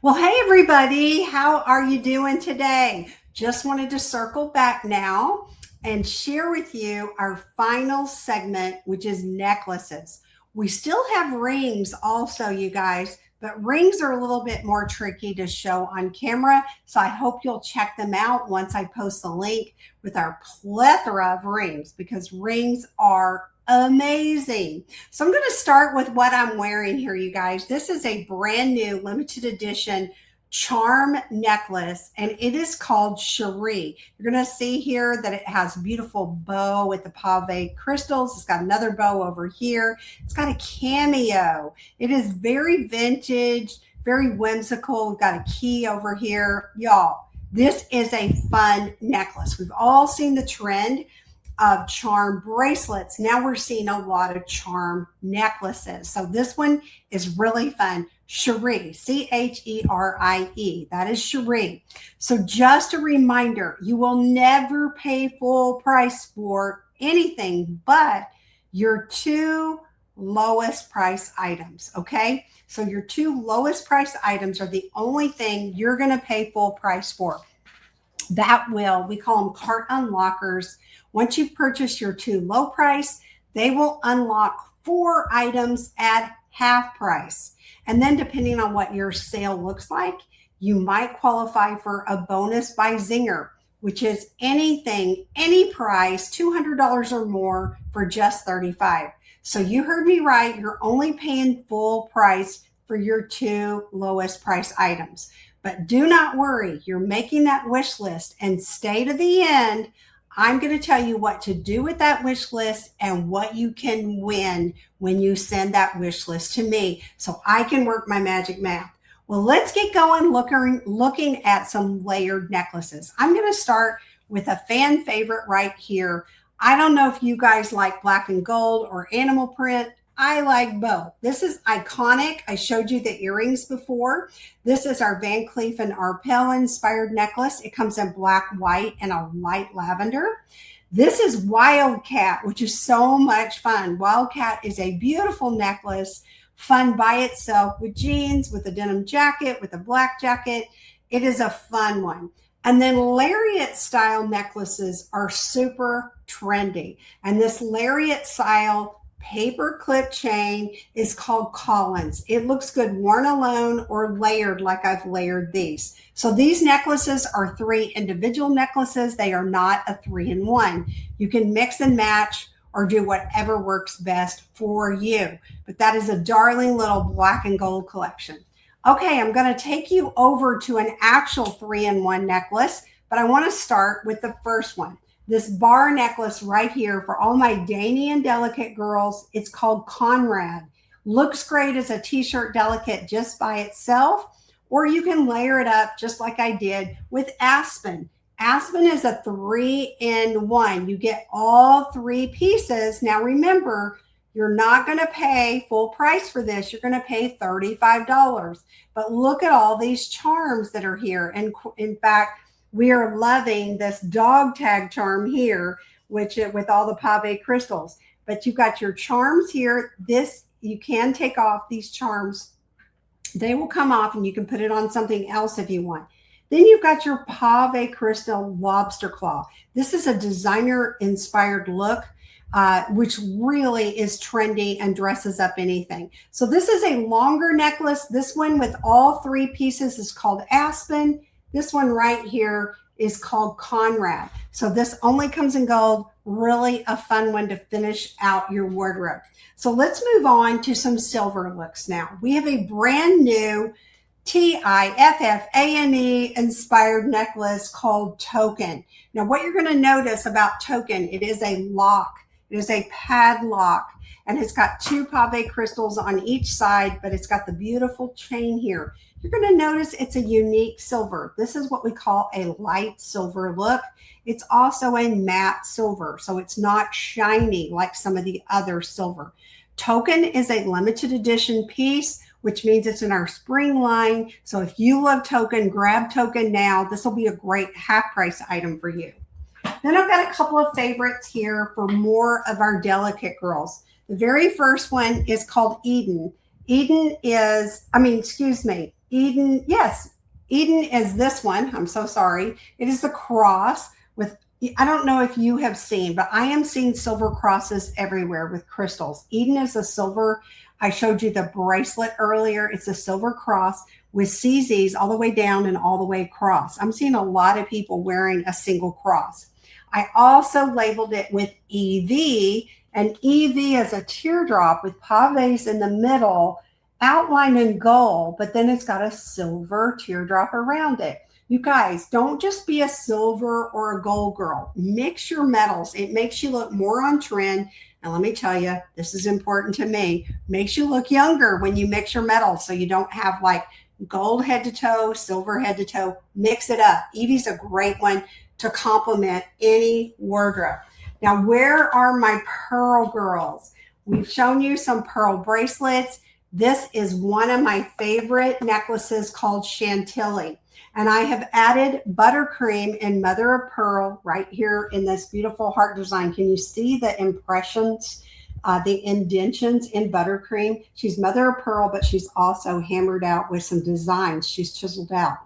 Well, hey everybody, how are you doing today? Just wanted to circle back now and share with you our final segment, which is necklaces. We still have rings also, you guys, but rings are a little bit more tricky to show on camera. So I hope you'll check them out once I post the link with our plethora of rings because rings are amazing. So I'm going to start with what I'm wearing here, you guys. This is a brand new limited edition charm necklace, and it is called Cherie. You're going to see here that it has a beautiful bow with the pave crystals. It's got another bow over here. It's got a cameo. It is very vintage, very whimsical. We've got a key over here. Y'all, this is a fun necklace. We've all seen the trend of charm bracelets. Now we're seeing a lot of charm necklaces. So this one is really fun. Cherie, Cherie. That is Cherie. So just a reminder, you will never pay full price for anything but your two lowest price items. Okay. So your two lowest price items are the only thing you're going to pay full price for. We call them cart unlockers. Once you've purchased your two low price, they will unlock 4 items at half price. And then depending on what your sale looks like, you might qualify for a bonus by Zinger, which is anything, any price, $200 or more for just $35. So you heard me right. You're only paying full price for your two lowest price items. But do not worry, you're making that wish list and stay to the end. I'm going to tell you what to do with that wish list and what you can win when you send that wish list to me so I can work my magic math. Well, let's get going looking at some layered necklaces. I'm going to start with a fan favorite right here. I don't know if you guys like black and gold or animal print. I like both. This is iconic. I showed you the earrings before. This is our Van Cleef and Arpels inspired necklace. It comes in black, white, and a light lavender. This is Wildcat, which is so much fun. Wildcat is a beautiful necklace, fun by itself with jeans, with a denim jacket, with a black jacket. It is a fun one. And then lariat style necklaces are super trendy. And this lariat style paper clip chain is called Collins. It looks good worn alone or layered like I've layered these. So these necklaces are 3 individual necklaces. They are not a 3-in-1. You can mix and match or do whatever works best for you. But that is a darling little black and gold collection. Okay, I'm going to take you over to an actual 3-in-1 necklace, but I want to start with the first one. This bar necklace right here for all my dainty and delicate girls. It's called Conrad. Looks great as a t-shirt delicate just by itself, or you can layer it up just like I did with Aspen. Aspen is a 3-in-1. You get all 3 pieces. Now remember, you're not going to pay full price for this. You're going to pay $35. But look at all these charms that are here. And in fact, we are loving this dog tag charm here, which with all the pave crystals. But you've got your charms here. This, you can take off these charms. They will come off and you can put it on something else if you want. Then you've got your pave crystal lobster claw. This is a designer inspired look, which really is trendy and dresses up anything. So this is a longer necklace. This one with all 3 pieces is called Aspen. This one right here is called Conrad. So this only comes in gold. Really a fun one to finish out your wardrobe. So let's move on to some silver looks now. We have a brand new Tiffany inspired necklace called Token. Now what you're going to notice about Token, it is a lock. It is a padlock. And it's got 2 pave crystals on each side, but it's got the beautiful chain here. You're going to notice it's a unique silver. This is what we call a light silver look. It's also a matte silver, so it's not shiny like some of the other silver. Token is a limited edition piece, which means it's in our spring line. So if you love Token, grab Token now. This will be a great half price item for you. Then I've got a couple of favorites here for more of our delicate girls. The very first one is called Eden. Eden is, Eden, yes, Eden is this one. I'm so sorry. It is the cross with, I don't know if you have seen, but I am seeing silver crosses everywhere with crystals. Eden is a silver. I showed you the bracelet earlier. It's a silver cross with CZs all the way down and all the way across. I'm seeing a lot of people wearing a single cross. I also labeled it with EV, and EV is a teardrop with paves in the middle, outlined in gold, but then it's got a silver teardrop around it. You guys, don't just be a silver or a gold girl. Mix your metals. It makes you look more on trend. And let me tell you, this is important to me. Makes you look younger when you mix your metals, so you don't have like gold head to toe, silver head to toe. Mix it up. Evie's a great one to complement any wardrobe. Now, where are my pearl girls? We've shown you some pearl bracelets. This is one of my favorite necklaces called Chantilly. And I have added buttercream and mother of pearl right here in this beautiful heart design. Can you see the impressions, the indentions in buttercream? She's mother of pearl, but she's also hammered out with some designs she's chiseled out.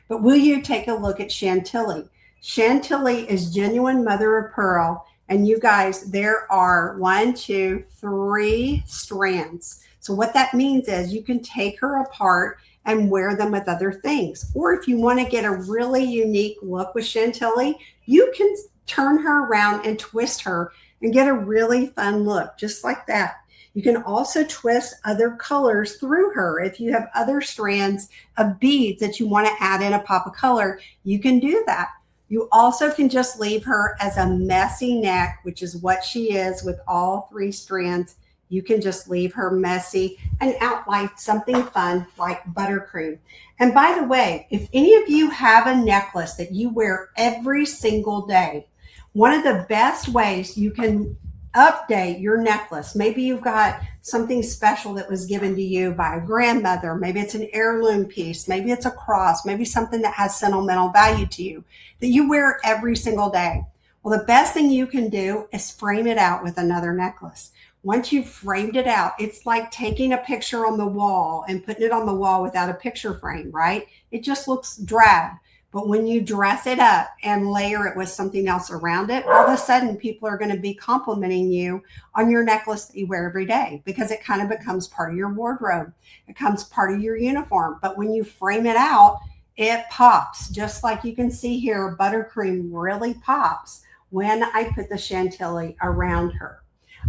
But will you take a look at Chantilly? Chantilly is genuine mother of pearl. And you guys, there are 1, 2, 3 strands. So what that means is you can take her apart and wear them with other things. Or if you want to get a really unique look with Chantilly, you can turn her around and twist her and get a really fun look, just like that. You can also twist other colors through her. If you have other strands of beads that you want to add in a pop of color, you can do that. You also can just leave her as a messy neck, which is what she is with all 3 strands. You can just leave her messy and outline something fun like buttercream. And by the way, if any of you have a necklace that you wear every single day, one of the best ways you can update your necklace, maybe you've got something special that was given to you by a grandmother, maybe it's an heirloom piece, maybe it's a cross, maybe something that has sentimental value to you that you wear every single day. Well, the best thing you can do is frame it out with another necklace. Once you've framed it out, it's like taking a picture on the wall and putting it on the wall without a picture frame, right? It just looks drab. But when you dress it up and layer it with something else around it, all of a sudden people are going to be complimenting you on your necklace that you wear every day, because it kind of becomes part of your wardrobe. It becomes part of your uniform. But when you frame it out, it pops. Just like you can see here, buttercream really pops when I put the Chantilly around her.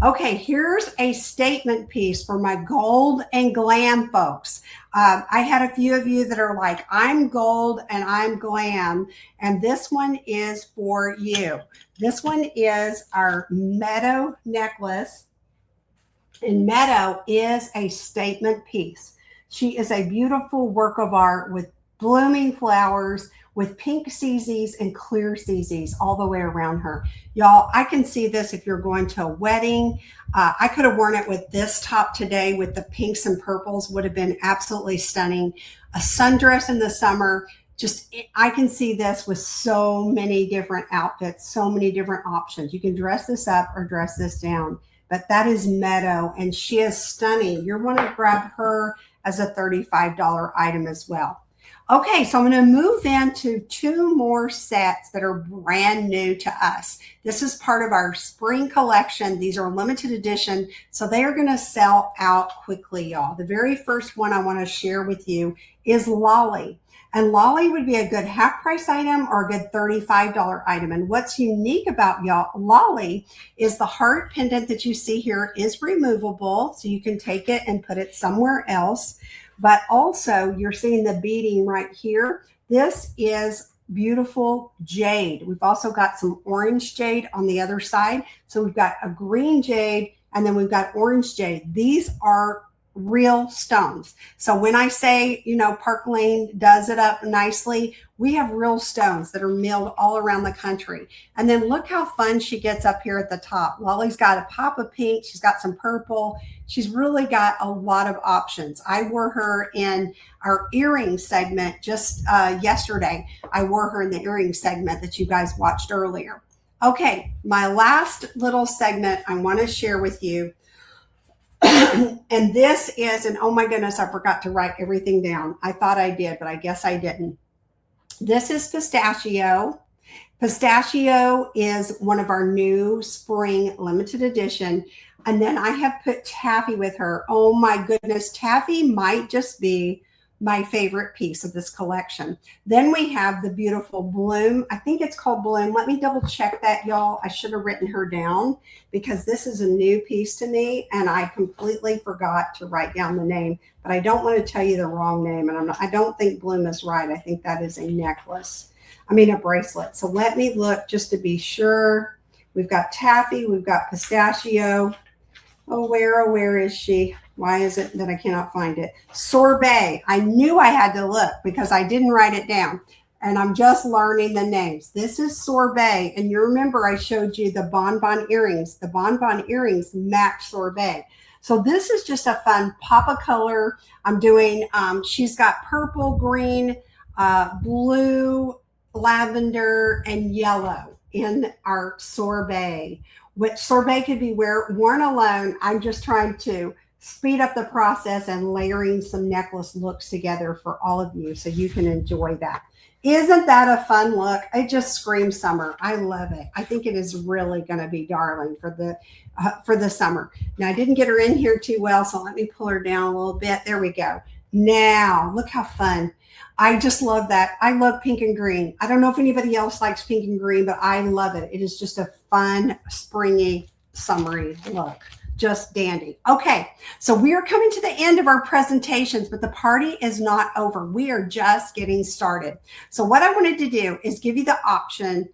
Okay, here's a statement piece for my gold and glam folks. I had a few of you that are like, I'm gold and I'm glam, and this one is for you. This one is our Meadow necklace, and Meadow is a statement piece. She is a beautiful work of art with blooming flowers, with pink CZs and clear CZs all the way around her. Y'all, I can see this if you're going to a wedding. I could have worn it with this top today with the pinks and purples, would have been absolutely stunning. A sundress in the summer, just, I can see this with so many different outfits, so many different options. You can dress this up or dress this down, but that is Meadow, and she is stunning. You're going to grab her as a $35 item as well. Okay, so I'm going to move into 2 more sets that are brand new to us. This is part of our spring collection. These are limited edition, so they are going to sell out quickly, y'all. The very first one I want to share with you is Lolly. And Lolly would be a good half price item or a good $35 item. And what's unique about y'all, Lolly, is the heart pendant that you see here is removable, so you can take it and put it somewhere else. But also you're seeing the beading right here. This is beautiful jade. We've also got some orange jade on the other side. So we've got a green jade and then we've got orange jade. These are real stones. So when I say, Park Lane does it up nicely, we have real stones that are milled all around the country. And then look how fun she gets up here at the top. Lolly's got a pop of pink. She's got some purple. She's really got a lot of options. I wore her in our earring segment just yesterday. I wore her in the earring segment that you guys watched earlier. Okay, my last little segment I want to share with you And this is, and oh my goodness, I forgot to write everything down. I thought I did, but I guess I didn't. This is pistachio. Pistachio is one of our new spring limited edition. And then I have put taffy with her. Oh my goodness, taffy might just be my favorite piece of this collection. Then we have the beautiful Bloom. I think it's called Bloom. Let me double check that, y'all. I should have written her down because this is a new piece to me and I completely forgot to write down the name, but I don't want to tell you the wrong name. And I don't think Bloom is right. I think that is a necklace. I mean, a bracelet. So let me look just to be sure. We've got taffy. We've got pistachio. Oh, where is she? Why is it that I cannot find it? Sorbet. I knew I had to look because I didn't write it down. And I'm just learning the names. This is sorbet. And you remember I showed you the bonbon earrings. The bonbon earrings match sorbet. So this is just a fun pop of color. I'm doing, she's got purple, green, blue, lavender, and yellow in our sorbet. Which sorbet could be worn alone. I'm just trying to speed up the process and layering some necklace looks together for all of you so you can enjoy that. Isn't that a fun look? It just screams summer. I love it. I think it is really going to be darling for the summer. Now I didn't get her in here too well, so let me pull her down a little bit. There we go. Now look how fun. I just love that. I love pink and green. I don't know if anybody else likes pink and green, but I love it. It is just a fun, springy, summery look. Just dandy. Okay, so we are coming to the end of our presentations, but the party is not over. We are just getting started. So what I wanted to do is give you the option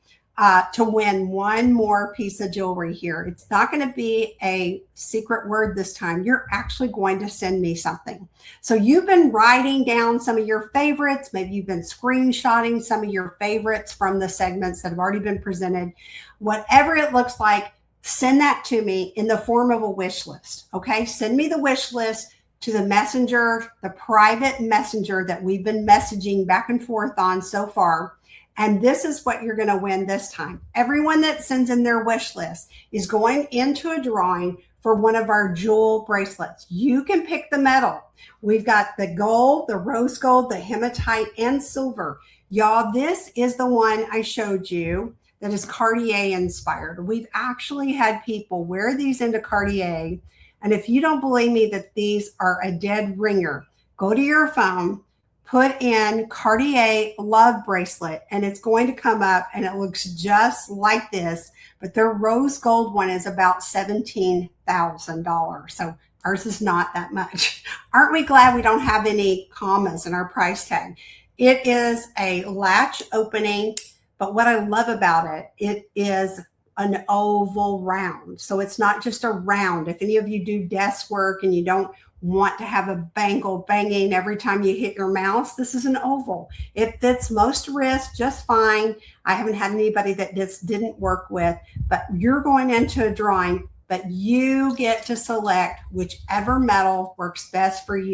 to win one more piece of jewelry here. It's not going to be a secret word this time. You're actually going to send me something. So you've been writing down some of your favorites. Maybe you've been screenshotting some of your favorites from the segments that have already been presented. Whatever it looks like, send that to me in the form of a wish list. Okay, send me the wish list to the messenger, the private messenger that we've been messaging back and forth on so far. And this is what you're going to win this time. Everyone that sends in their wish list is going into a drawing for one of our jewel bracelets. You can pick the metal. We've got the gold, the rose gold, the hematite, and silver. Y'all, this is the one I showed you that is Cartier inspired. We've actually had people wear these into Cartier. And if you don't believe me that these are a dead ringer, go to your phone, put in Cartier love bracelet, and it's going to come up and it looks just like this, but their rose gold one is about $17,000. So ours is not that much. Aren't we glad we don't have any commas in our price tag? It is a latch opening, but what I love about it, it is an oval round. So it's not just a round. If any of you do desk work and you don't want to have a bangle banging every time you hit your mouse, this is an oval. It fits most wrists just fine. I haven't had anybody that this didn't work with, but you're going into a drawing, but you get to select whichever metal works best for you.